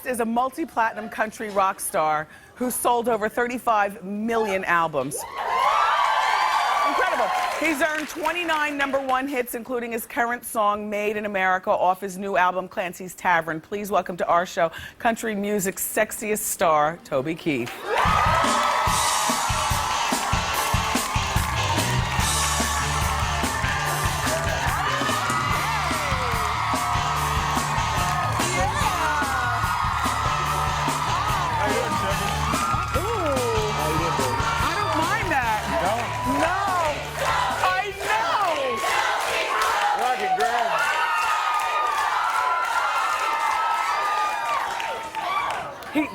next is a multi-platinum country rock star who sold over 35 million albums. Incredible. He's earned 29 #1 hits, including his current song, Made in America, off his new album, Clancy's Tavern. Please welcome to our show, country music's sexiest star, Toby Keith.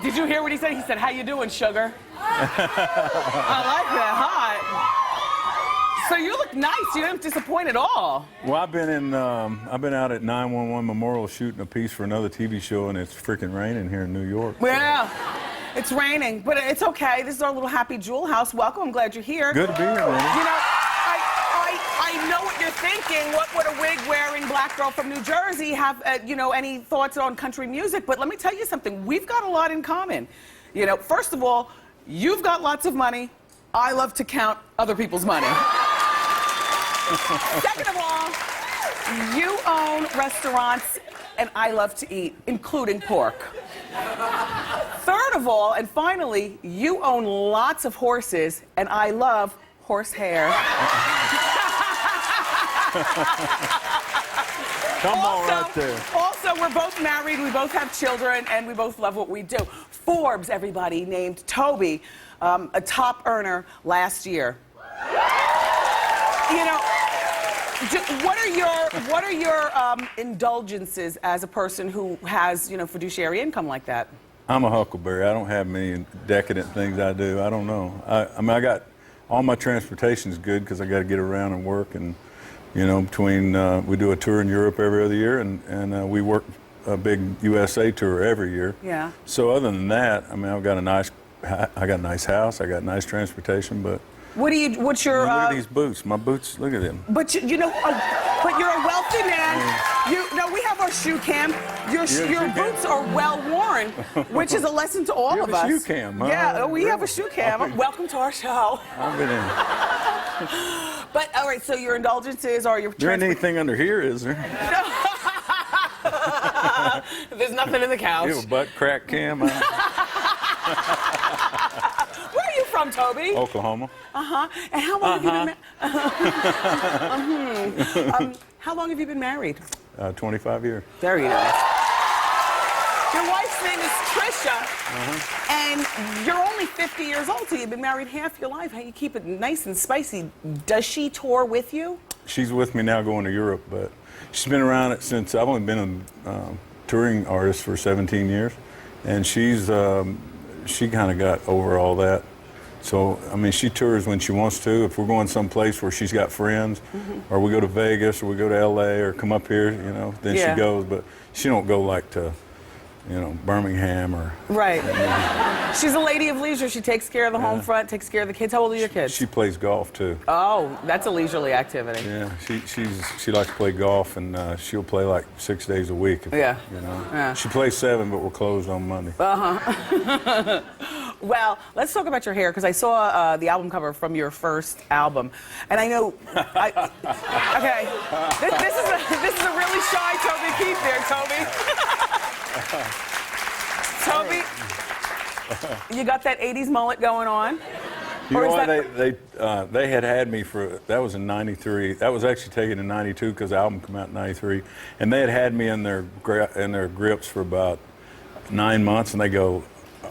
Did you hear what he said? He said, "How you doing, sugar?" I like that. Hot. So you look nice. You didn't disappoint at all. Well, I've been out at 911 Memorial shooting a piece for another TV show, and it's freaking raining here in New York. Yeah, it's raining, but it's okay. This is our little happy jewel house. Welcome. I'm glad you're here. Good to be here, man. You know, I know what you're thinking. What would a wig-wearing black girl from New Jersey have, you know, any thoughts on country music? But let me tell you something. We've got a lot in common. You know, first of all, you've got lots of money. I love to count other people's money. Second of all, you own restaurants, and I love to eat, including pork. Third of all, and finally, you own lots of horses, and I love horse hair. Come on right there. Also, we're both married, we both have children, and we both love what we do. Forbes, everybody, named Toby a top earner last year. You know, what are your indulgences as a person who has, you know, fiduciary income like that? I'm a huckleberry. I don't have many decadent things I do. I don't know. I mean, I got all my transportation's good because I got to get around and work, and you know, between we do a tour in Europe every other year, and we work a big USA tour every year. Yeah. So other than that, I mean, I got a nice house, I got nice transportation, but. What's your? Look at these boots. My boots. Look at them. But you know, but you're a wealthy man. We have our shoe cam. Your boots are well worn, which is a lesson to all of us. You have a shoe cam, huh? Yeah, we have a shoe cam. Welcome to our show. I've been in. But all right, so your indulgences are your. There ain't anything under here, is there? There's nothing in the couch. You have a butt crack cam. Where are you from, Toby? Oklahoma. And how long have you been married? How long have you been married? 25 years. Very nice. Your wife's name is Trisha, and you're only 50 years old, so you've been married half your life. How you keep it nice and spicy? Does she tour with you? She's with me now going to Europe, but she's been around it since I've only been a touring artist for 17 years, and she kind of got over all that. So, I mean, she tours when she wants to. If we're going someplace where she's got friends, or we go to Vegas, or we go to LA, or come up here, you know, then she goes. But she don't go like to, you know, Birmingham or. Right. She's a lady of leisure. She takes care of the home front, takes care of the kids. How old are your kids? She plays golf too. Oh, that's a leisurely activity. Yeah, she likes to play golf, and she'll play like 6 days a week. You know. Yeah. She plays 7, but we're closed on Monday. Well, let's talk about your hair, because I saw the album cover from your first album, and I know. Okay, this is a really shy Toby Keith there, Toby. Toby, you got that '80s mullet going on. You know what? They had me for, that was in '93. That was actually taken in '92 because the album came out in '93, and they had me in their grips for about 9 months, and they go,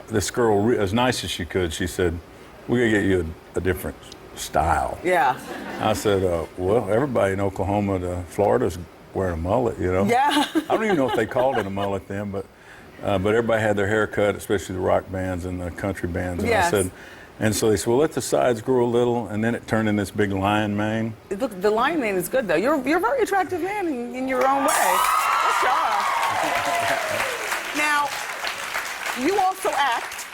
this girl, as nice as she could, she said, "We're gonna get you a different style." Yeah. I said, well, everybody in Oklahoma to Florida's wearing a mullet, you know. Yeah. I don't even know if they called it a mullet then, but everybody had their hair cut, especially the rock bands and the country bands. And Yes. and so they said, well, let the sides grow a little, and then it turned in this big lion mane. Look, the lion mane is good though. You're a very attractive man in your own way. Good job. Now, you also act.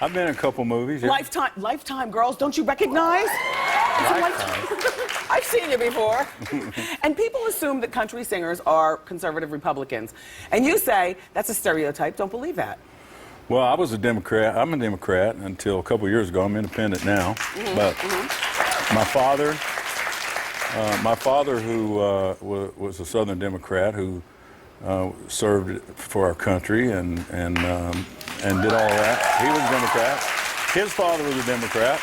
I've been in a couple movies. Yeah. Lifetime girls, don't you recognize? I've seen you before. And people assume that country singers are conservative Republicans. And you say that's a stereotype. Don't believe that. Well, I was a Democrat. I'm a Democrat until a couple of years ago. I'm independent now. But my father, who was a Southern Democrat, who served for our country and did all that. He was a Democrat. His father was a Democrat.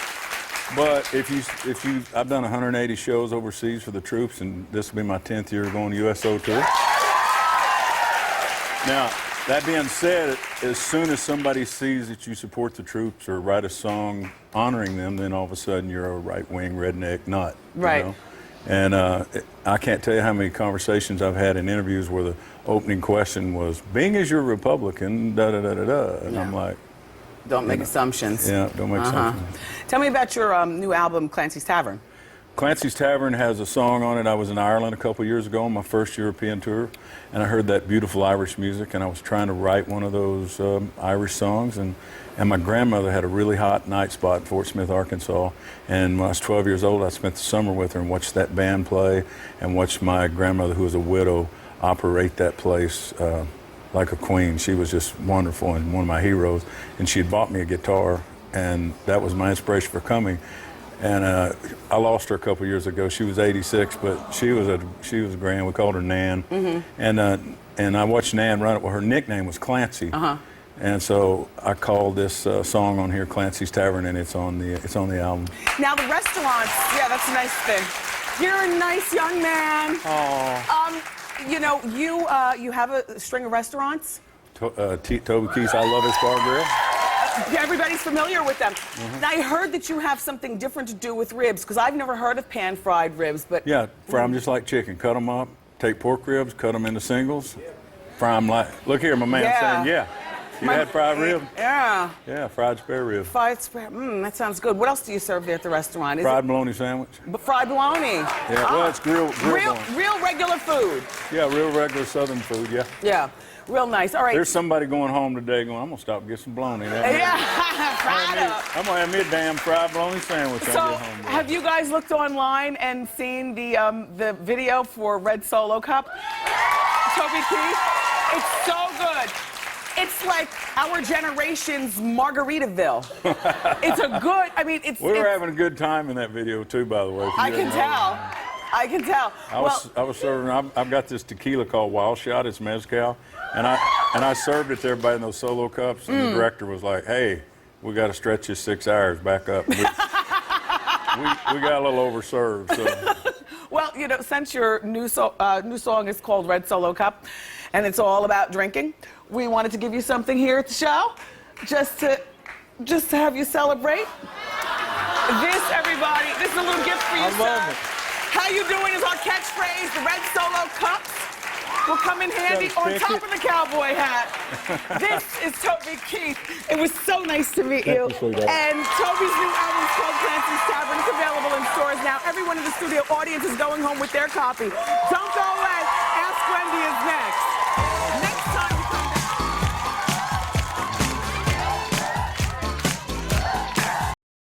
But I've done 180 shows overseas for the troops, and this will be my 10th year going USO tour. Now, that being said, as soon as somebody sees that you support the troops or write a song honoring them, then all of a sudden you're a right-wing redneck nut. Right. You know? And I can't tell you how many conversations I've had in interviews where the opening question was, being as you're a Republican, da-da-da-da-da. And I'm like... Don't make assumptions. Yeah, don't make assumptions. Tell me about your new album, Clancy's Tavern. Clancy's Tavern has a song on it. I was in Ireland a couple years ago on my first European tour, and I heard that beautiful Irish music, and I was trying to write one of those Irish songs, and my grandmother had a really hot night spot in Fort Smith, Arkansas, and when I was 12 years old, I spent the summer with her and watched that band play and watched my grandmother, who was a widow, operate that place like a queen. She was just wonderful and one of my heroes, and she had bought me a guitar, and that was my inspiration for coming. And I lost her a couple years ago. She was 86, but she was grand. We called her Nan. And I watched Nan run it. Well, her nickname was Clancy. And so I called this song on here, Clancy's Tavern, and it's on the album. Now the restaurants, yeah, that's a nice thing. You're a nice young man. Oh. You know, you have a string of restaurants. Toby Keith, I Love His Bar Grill. Everybody's familiar with them. Now, I heard that you have something different to do with ribs, because I've never heard of pan-fried ribs, but... Yeah, fry them just like chicken. Cut them up, take pork ribs, cut them into singles, fry them like... Look here, my man saying, yeah. You had fried rib? Yeah. Yeah, fried spare rib. Fried spare, that sounds good. What else do you serve there at the restaurant? Fried bologna sandwich. Fried bologna. Yeah, well, it's grilled bologna. Real regular food. Yeah, real regular Southern food, yeah. Yeah, real nice. All right. There's somebody going home today going, I'm going to stop and get some bologna. Yeah, fried up. I'm going to have me a damn fried bologna sandwich. So, have you guys looked online and seen the video for Red Solo Cup? Toby Keith? It's so good. It's like our generation's Margaritaville. It's a good, I mean, it's... We were having a good time in that video, too, by the way. I can tell. I can tell. I was serving, I've got this tequila called Wild Shot, it's mezcal, and I served it to everybody in those solo cups, and the director was like, hey, we got to stretch this 6 hours back up. We got a little overserved, so... Well, you know, since your new song is called Red Solo Cup, and it's all about drinking, we wanted to give you something here at the show, just to have you celebrate. This, everybody, this is a little gift for you, I love it. How you doing is our catchphrase. The Red Solo Cups will come in handy on top of the cowboy hat. This is Toby Keith. It was so nice to meet you. And Toby's new album is called Clancy's Tavern. It's available in stores now. Everyone in the studio audience is going home with their copy. Don't go away. Ask Wendy is next.